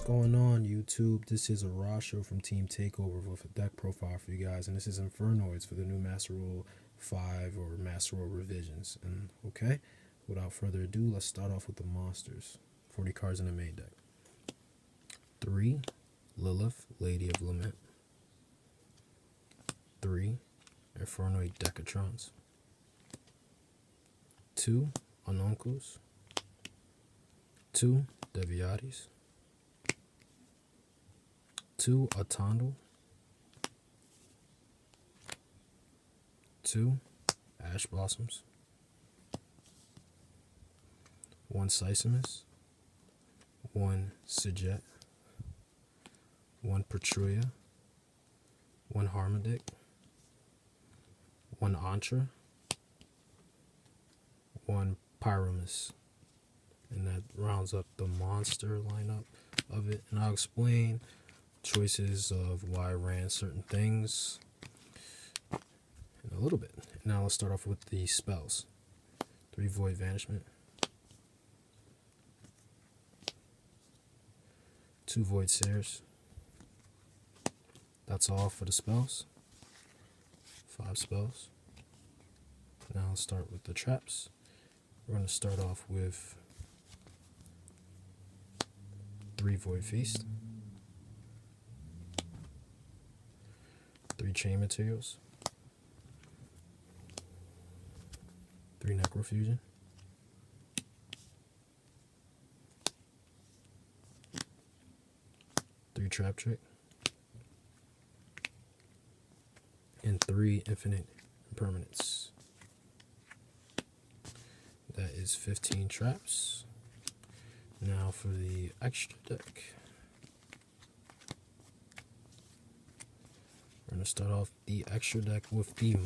going on, YouTube? This is a Raw show from Team Takeover with a deck profile for you guys, and this is Infernoids for the new Master Rule 5 or Master Rule revisions. And okay, without further ado, let's start off with the monsters. 40 cards in the main deck. 3, Lilith, Lady of Lament. 3, Infernoid Decatrons. 2, Honuncles. 2, Deviatis. 2, Atandal. 2, Ash Blossoms. 1, Sisymus. 1, Sijet. 1, Patruia. 1, Harmodic. 1, Antra. 1, Pyramus. And that rounds up the monster lineup of it. And I'll explain choices of why I ran certain things in a little bit. Now let's start off with the spells. 3, Void Vanishment. 2, Void Seers. That's all for the spells. 5 spells. Now let's start with the traps. We're going to start off with 3, Void Feast. 3, Chain Materials. 3, Necrofusion. 3, Trap Trick. And 3, Infinite Impermanence. That is 15 traps. Now for the extra deck. We're going to start off the extra deck with the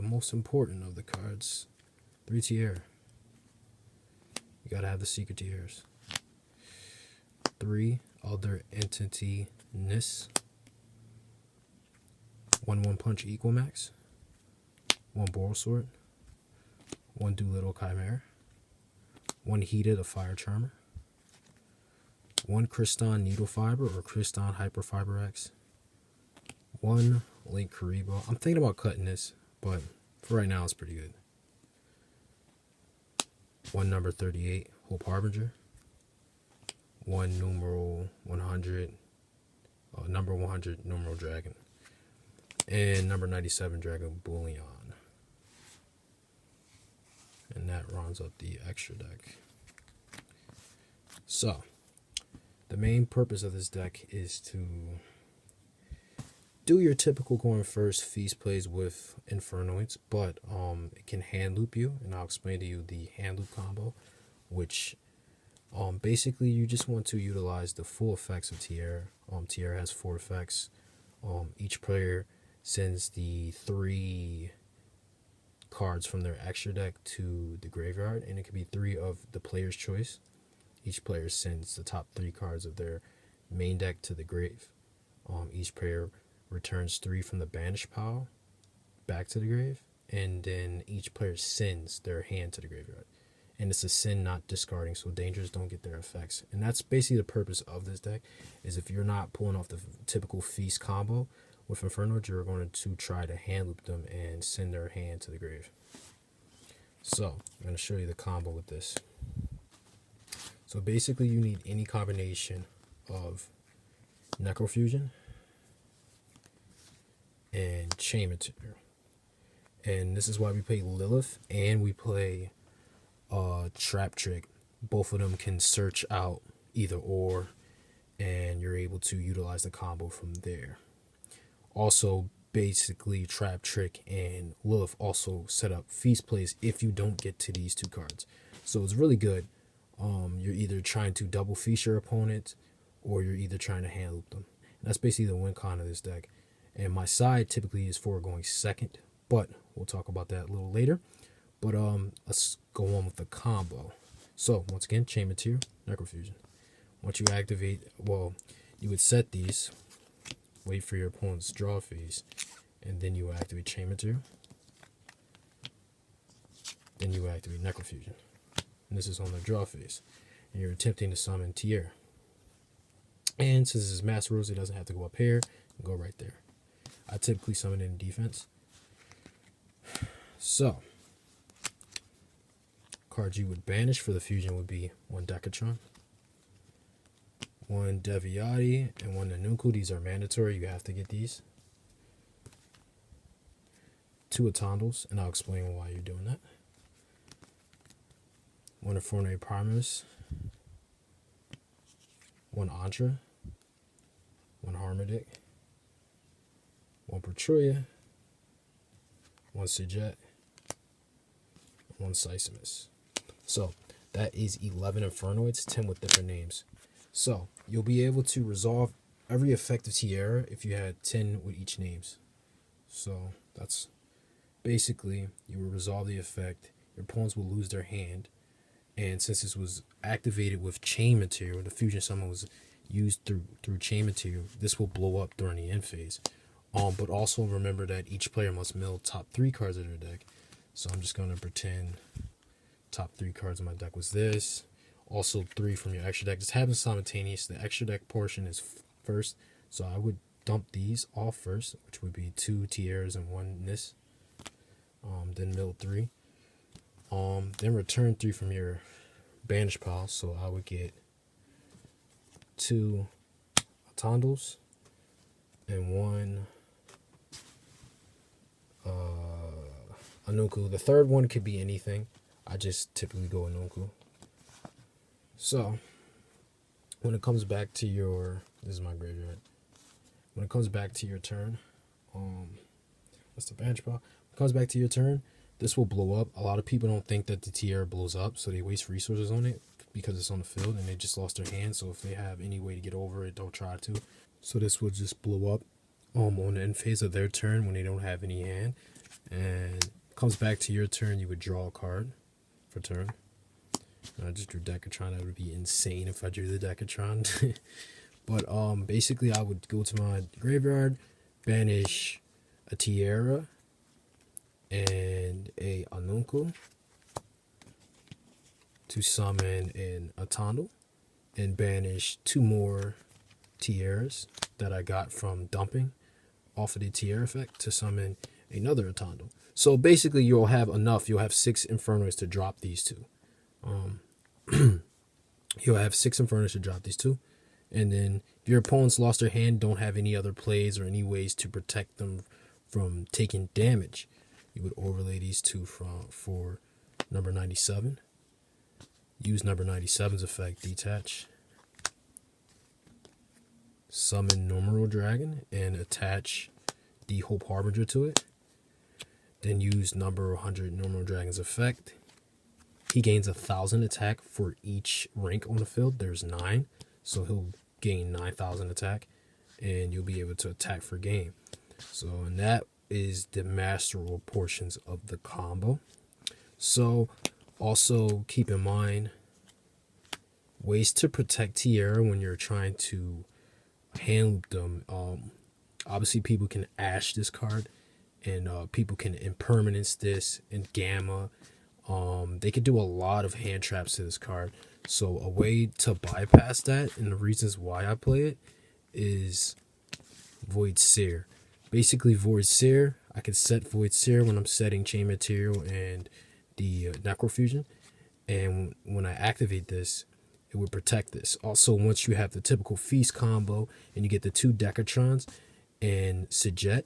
most important of the cards. 3, Tier. You got to have the secret tiers. 3, Other Entity-ness. 1 Punch Equal-Max. 1 Boral Sword. 1 Doolittle Chimera. 1 Heated, a Fire Charmer. 1 Kriston Needle Fiber or Kriston Hyperfiber X. 1 Link Karibo. I'm thinking about cutting this, but for right now it's pretty good. 1 Number 38 Hope Harbinger. 1 Numeral 100 Number 100 Numeral Dragon. And number 97 Dragon Bullion. And that rounds up the extra deck. So, the main purpose of this deck is to do your typical going first feast plays with Infernoids, but it can hand loop you, and I'll explain to you the hand loop combo, which basically you just want to utilize the full effects of Tierra. Tierra has 4 effects. Each player sends the 3 cards from their extra deck to the graveyard, and it could be 3 of the player's choice. Each player sends the top 3 cards of their main deck to the grave. Each player returns 3 from the banish pile back to the grave, and then each player sends their hand to the graveyard. And it's a send, not discarding, so dangers don't get their effects. And that's basically the purpose of this deck, is if you're not pulling off the typical feast combo with Inferno, you're going to try to hand loop them and send their hand to the grave. So, I'm going to show you the combo with this. So basically you need any combination of Necrofusion and Chain Material. And this is why we play Lilith and we play Trap Trick. Both of them can search out either or, and you're able to utilize the combo from there. Also, basically, Trap Trick and Lilith also set up feast plays if you don't get to these 2 cards. So it's really good. You're either trying to double feast your opponent, or you're either trying to hand loop them. And that's basically the win con of this deck. And my side typically is for going second, but we'll talk about that a little later. But let's go on with the combo. So once again, Chain Material, Necrofusion. Once you activate, well, you would set these. Wait for your opponent's draw phase, and then you activate Chain Material. Then you activate Necrofusion. And this is on the draw phase. And you're attempting to summon Tierra. And since it's Master Rules, it doesn't have to go up here. Go right there. I typically summon it in defense. So, cards you would banish for the fusion would be 1 Decatron, 1 Deviati, and 1 Nanunku. These are mandatory. You have to get these. 2 Atandals, and I'll explain why you're doing that. 1 Infernoid Primus, 1 Antra, 1 Harmodic, 1 Patrulia, 1 Sijet, 1 Sisymus. So that is 11 Infernoids, 10 with different names. So you'll be able to resolve every effect of Tierra if you had 10 with each names. So that's basically, you will resolve the effect. Your opponents will lose their hand. And since this was activated with chain material, the fusion summon was used through chain material, this will blow up during the end phase. But also remember that each player must mill top 3 cards of their deck. So I'm just going to pretend top 3 cards of my deck was this. Also 3 from your extra deck. This happens simultaneous. The extra deck portion is first. So I would dump these off first, which would be 2 Tierras and 1 this. Then mill 3. Then return 3 from your banish pile. So I would get 2 Atandals and 1 Anunku. The third one could be anything. I just typically go Anunku. So when it comes back to your, this is my graveyard. When it comes back to your turn, that's the banish pile. When it comes back to your turn, this will blow up. A lot of people don't think that the Tierra blows up, so they waste resources on it because it's on the field and they just lost their hand. So if they have any way to get over it, don't try to. So this will just blow up on the end phase of their turn when they don't have any hand. And comes back to your turn, you would draw a card for turn. I just drew Decatron. That would be insane if I drew the Decatron. But basically I would go to my graveyard, banish a Tierra and a Anunku to summon an Atandal, and banish 2 more Tierras that I got from dumping off of the Tierra effect to summon another Atandal. So basically you'll have enough. You'll have 6 Infernoids to drop these 2. You'll have 6 Infernoids to drop these 2. And then if your opponents lost their hand, don't have any other plays or any ways to protect them from taking damage, you would overlay these 2 for number 97. Use number 97's effect, detach. Summon Normal Dragon and attach the Hope Harbinger to it. Then use number 100 Normal Dragon's effect. He gains 1,000 attack for each rank on the field. There's 9, so he'll gain 9,000 attack, and you'll be able to attack for game. So, and that is the master rule portions of the combo. So, also keep in mind ways to protect Tierra when you're trying to hand loop them. Obviously, people can ash this card, and people can impermanence this and gamma. They could do a lot of hand traps to this card. So a way to bypass that, and the reasons why I play it, is Void Seer. Basically, Void Seer, I could set Void Seer when I'm setting Chain Material and the Necrofusion. And when I activate this, it would protect this. Also, once you have the typical Feast combo and you get the 2 Decatrons and Sijet,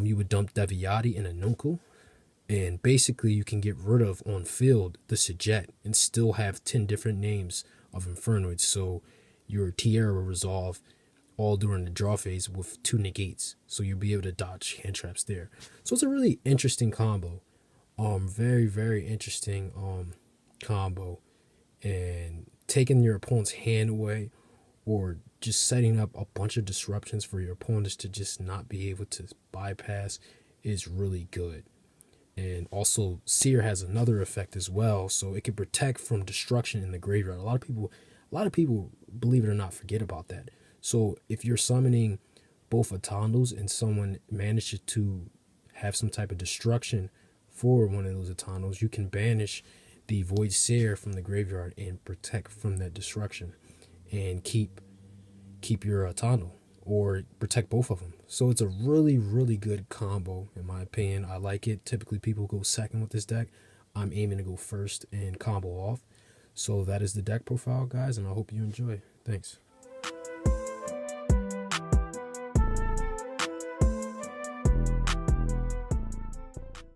you would dump Deviati and Anunku. And basically, you can get rid of on field the Sijet and still have 10 different names of Infernoids. So your Tierra will resolve all during the draw phase with 2 negates. So you'll be able to dodge hand traps there. So it's a really interesting combo. Very, very interesting combo. And taking your opponent's hand away, or just setting up a bunch of disruptions for your opponents to just not be able to bypass, is really good. And also, Seer has another effect as well, so it can protect from destruction in the graveyard. A lot of people, believe it or not, forget about that. So if you're summoning both Atandals and someone manages to have some type of destruction for one of those Atandals, you can banish the Void Seer from the graveyard and protect from that destruction, and keep keep your Tano or protect both of them. So it's a really, really good combo, in my opinion. I like it. Typically, people go second with this deck. I'm aiming to go first and combo off. So that is the deck profile, guys, and I hope you enjoy. Thanks.